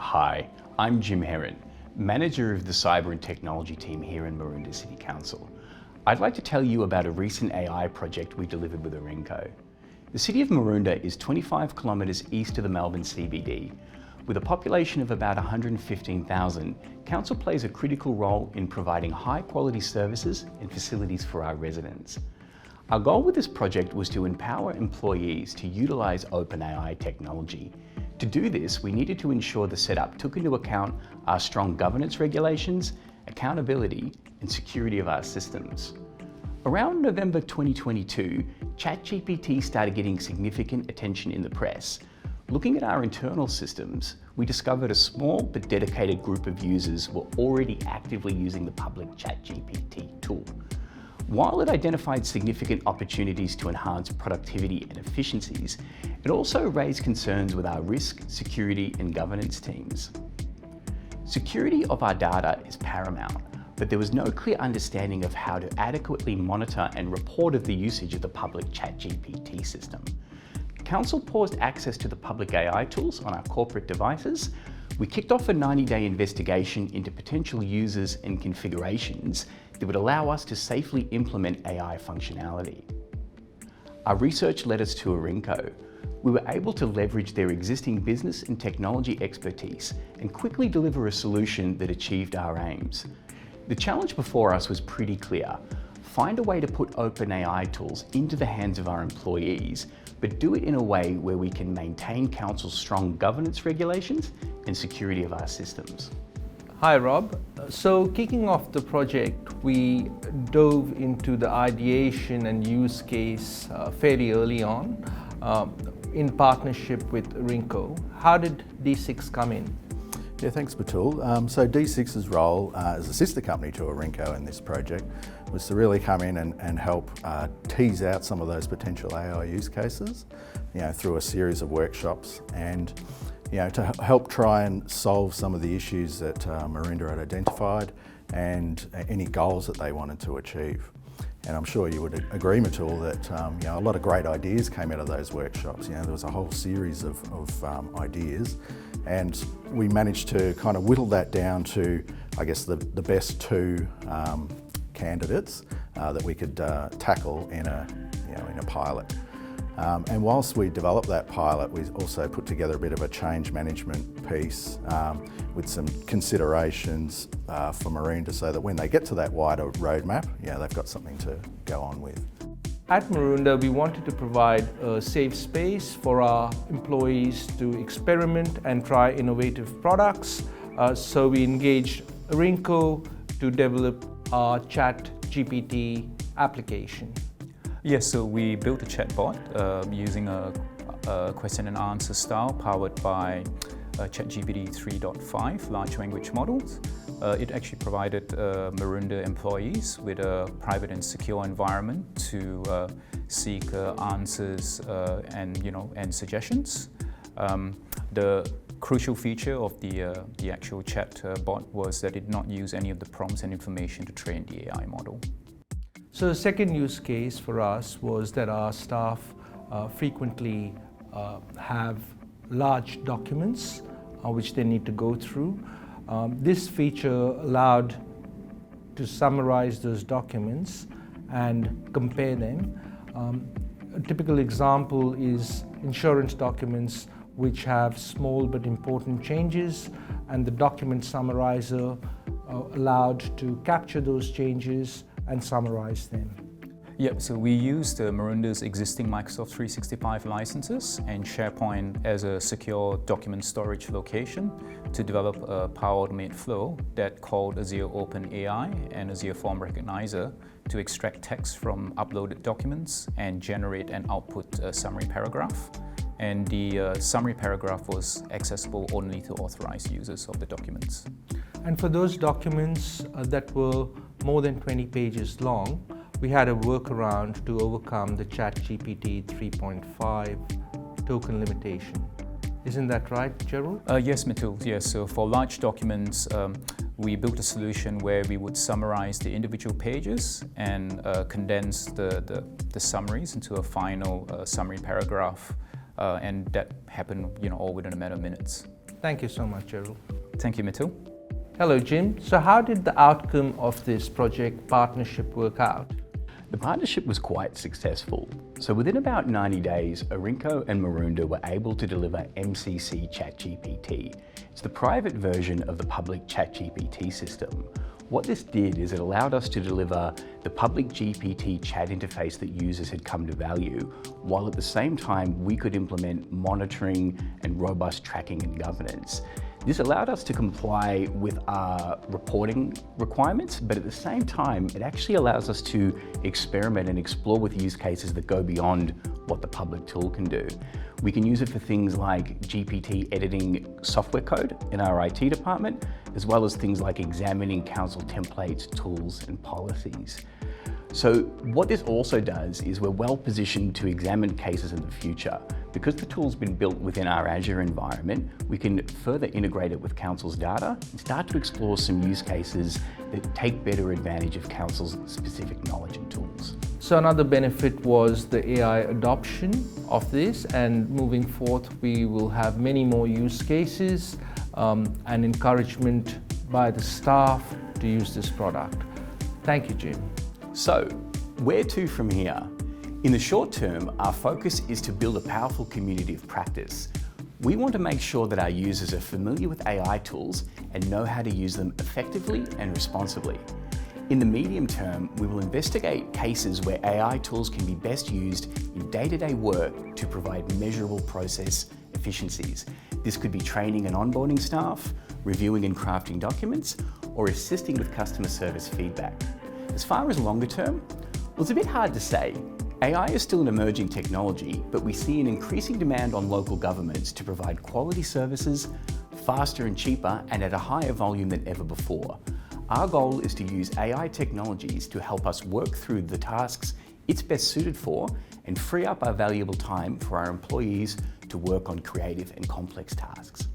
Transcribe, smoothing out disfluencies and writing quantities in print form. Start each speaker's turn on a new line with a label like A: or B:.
A: Hi, I'm Jim Heron, Manager of the Cyber and Technology team here in Maroondah City Council. I'd like to tell you about a recent AI project we delivered with Arinco. The City of Maroondah is 25 kilometres east of the Melbourne CBD. With a population of about 115,000, Council plays a critical role in providing high-quality services and facilities for our residents. Our goal with this project was to empower employees to utilise OpenAI technology. To do this, we needed to ensure the setup took into account our strong governance regulations, accountability, and security of our systems. Around November 2022, ChatGPT started getting significant attention in the press. Looking at our internal systems, we discovered a small but dedicated group of users were already actively using the public ChatGPT tool. While it identified significant opportunities to enhance productivity and efficiencies, it also raised concerns with our risk, security, and governance teams. Security of our data is paramount, but there was no clear understanding of how to adequately monitor and report of the usage of the public ChatGPT system. Council paused access to the public AI tools on our corporate devices. We kicked off a 90-day investigation into potential users and configurations that would allow us to safely implement AI functionality. Our research led us to Arinco. We were able to leverage their existing business and technology expertise and quickly deliver a solution that achieved our aims. The challenge before us was pretty clear. Find a way to put OpenAI tools into the hands of our employees, but do it in a way where we can maintain Council's strong governance regulations and security of our systems.
B: Hi Rob. So kicking off the project, we dove into the ideation and use case fairly early on in partnership with Arinco. How did D6 come in?
C: Yeah, thanks Batul. So D6's role as a sister company to Arinco in this project was to really come in and help tease out some of those potential AI use cases, through a series of workshops and to help try and solve some of the issues that Maroondah had identified and any goals that they wanted to achieve. And I'm sure you would agree, Matul, that a lot of great ideas came out of those workshops. There was a whole series of ideas, and we managed to kind of whittle that down to, I guess, the best two candidates that we could tackle in a pilot. And whilst we developed that pilot, we also put together a bit of a change management piece with some considerations for Maroondah so that when they get to that wider roadmap, they've got something to go on with.
B: At Maroondah, we wanted to provide a safe space for our employees to experiment and try innovative products. So we engaged Arinco to develop our ChatGPT application.
D: Yes, so we built a chatbot using a question and answer style powered by ChatGPT 3.5 large language models. It actually provided Maroondah employees with a private and secure environment to seek answers and suggestions. The crucial feature of the actual chatbot was that it did not use any of the prompts and information to train the AI model.
B: So the second use case for us was that our staff frequently have large documents which they need to go through. This feature allowed to summarize those documents and compare them. A typical example is insurance documents which have small but important changes, and the document summarizer allowed to capture those changes and summarize them.
D: Yep, so we used Maroondah's existing Microsoft 365 licenses and SharePoint as a secure document storage location to develop a Power Automate flow that called Azure OpenAI and Azure Form Recognizer to extract text from uploaded documents and generate and output a summary paragraph. And the summary paragraph was accessible only to authorized users of the documents.
B: And for those documents that were more than 20 pages long, we had a workaround to overcome the ChatGPT 3.5 token limitation. Isn't that right, Gerald?
D: Yes, Matul. Yes. So for large documents, we built a solution where we would summarize the individual pages and condense the summaries into a final summary paragraph, and that happened, all within a matter of minutes.
B: Thank you so much, Gerald.
D: Thank you, Mitul.
B: Hello, Jim. So how did the outcome of this project partnership work out?
A: The partnership was quite successful. So within about 90 days, Arinco and Maroondah were able to deliver MCC ChatGPT. It's the private version of the public ChatGPT system. What this did is it allowed us to deliver the public GPT chat interface that users had come to value, while at the same time we could implement monitoring and robust tracking and governance. This allowed us to comply with our reporting requirements, but at the same time, it actually allows us to experiment and explore with use cases that go beyond what the public tool can do. We can use it for things like GPT editing software code in our IT department, as well as things like examining council templates, tools, and policies. So what this also does is we're well positioned to examine cases in the future. Because the tool's been built within our Azure environment, we can further integrate it with council's data and start to explore some use cases that take better advantage of council's specific knowledge and tools.
B: So another benefit was the AI adoption of this, and moving forth we will have many more use cases and encouragement by the staff to use this product. Thank you, Jim.
A: So, where to from here? In the short term, our focus is to build a powerful community of practice. We want to make sure that our users are familiar with AI tools and know how to use them effectively and responsibly. In the medium term, we will investigate cases where AI tools can be best used in day-to-day work to provide measurable process efficiencies. This could be training and onboarding staff, reviewing and crafting documents, or assisting with customer service feedback. As far as longer term, well, it's a bit hard to say. AI is still an emerging technology, but we see an increasing demand on local governments to provide quality services faster and cheaper and at a higher volume than ever before. Our goal is to use AI technologies to help us work through the tasks it's best suited for and free up our valuable time for our employees to work on creative and complex tasks.